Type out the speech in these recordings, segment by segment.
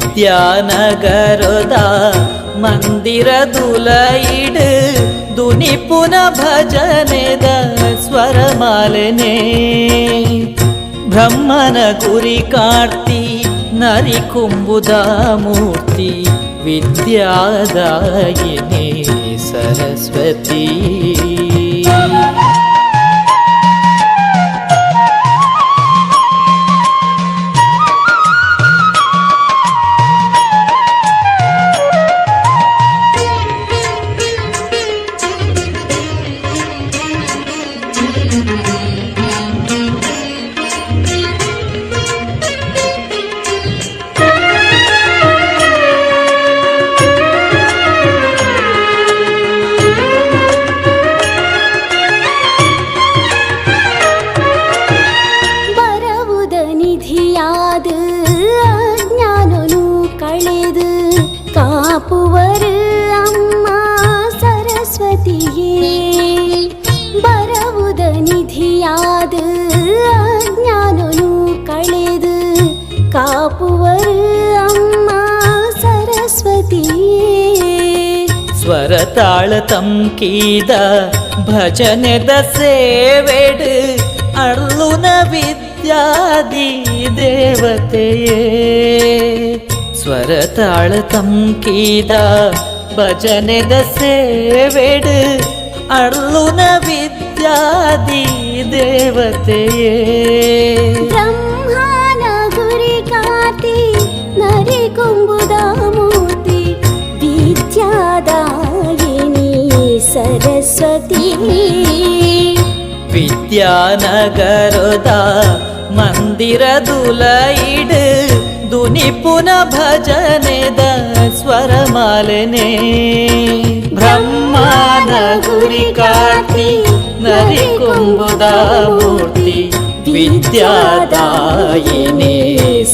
ವಿದ್ಯಾನಗರದ ಮಂದಿರದುಲ ಇಡು ದುನಿಪುನ ಭಜನೆದ ಸ್ವರಮಾಲೆನೇ ಬ್ರಹ್ಮನ ಗುರಿ ಕಾರ್ತಿ ನರಿ ಕುಂಬುದ ಮೂರ್ತಿ ವಿದ್ಯಾದಾಯಿನಿ ಸರಸ್ವತಿ ಸ್ವರತಾಳ ತಂಕೀದ ಭಜನೆದ ಸೇವೆಡು ಅರ್ಲುನ ವಿದ್ಯಾದಿ ದೇವತೆಯೇ ಸ್ವರತಾಳ ತಂಕೀದ ಭಜನೆದ ಸೇವೆಡು ಅರ್ಲುನ ವಿದ್ಯಾದಿ ದೇವತೆಯೇ ಬ್ರಹ್ಮನ ಗುರಿ ಕಾರ್ತಿ ನರಿ ಕುಂಬುದ ಮೂರ್ತಿ ವಿದ್ಯಾದಾಯಿನಿ ಸರಸ್ವತಿ ವಿದ್ಯಾನಗರದ ಮಂದಿರದುಲ ಇಡು ದುನಿಪುನ ಭಜನೆದ ಸ್ವರಮಾಲೆನೇ ಬ್ರಹ್ಮನ ಗುರಿ ಕಾರ್ತಿ ನರಿ ಕುಂಬುದ ಮೂರ್ತಿ ವಿದ್ಯಾದಾಯಿನಿ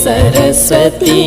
ಸರಸ್ವತಿ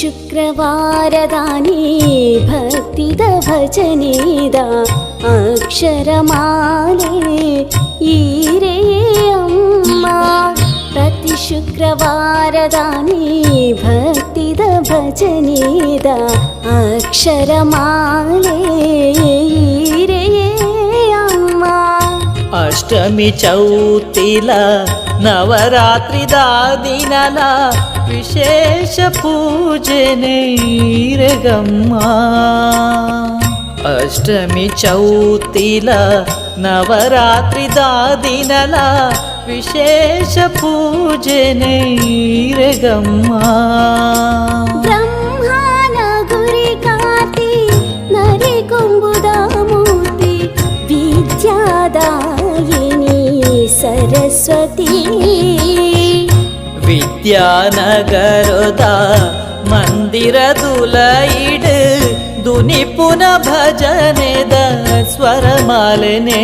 ಶುಕ್ರವಾರದಾನಿ ಭಕ್ತಿದ ಭಜನೆದ ಅಕ್ಷರಮಾಲೆ ಈರೇ ಅಮ್ಮ ಪ್ರತಿ ಶುಕ್ರವಾರದಾನಿ ಭಕ್ತಿದ ಭಜನೆದ ಅಕ್ಷರಮಾಲೆ ಈರೇ ಅಮ್ಮ ಅಷ್ಟಮಿ ಚೌತಿಲ ನವರಾತ್ರಿದ ದಿನಲ ವಿಶೇಷ ಪೂಜೆನೇ ಇರೆಗಮ್ಮ ಅಷ್ಟಮಿ ಚೌತಿಲ ನವರಾತ್ರಿದ ದಿನಲ ವಿಶೇಷ ಪೂಜೆನೇ ಇರೆಗಮ್ಮ ಬ್ರಹ್ಮನ ಗುರಿ ಕಾತಿ ನರಿಕೊಂಬುದ ಮೂರ್ತಿ ವಿದ್ಯಾದಾಯಿನಿ ಸರಸ್ವತಿ ವಿದ್ಯಾನಗರದ ಮಂದಿರದುಲ ಇಡು ದುನಿಪುನ ಭಜನೆದ ಸ್ವರಮಾಲೆನೇ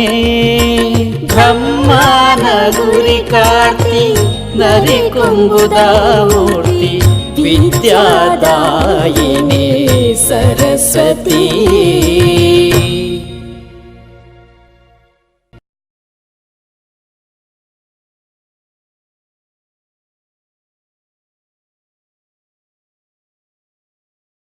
ಬ್ರಹ್ಮನ ಗುರಿ ಕಾರ್ತಿ ನರಿಕೊಂಬುದ ಮೂರ್ತಿ ವಿದ್ಯಾದಾಯಿನಿ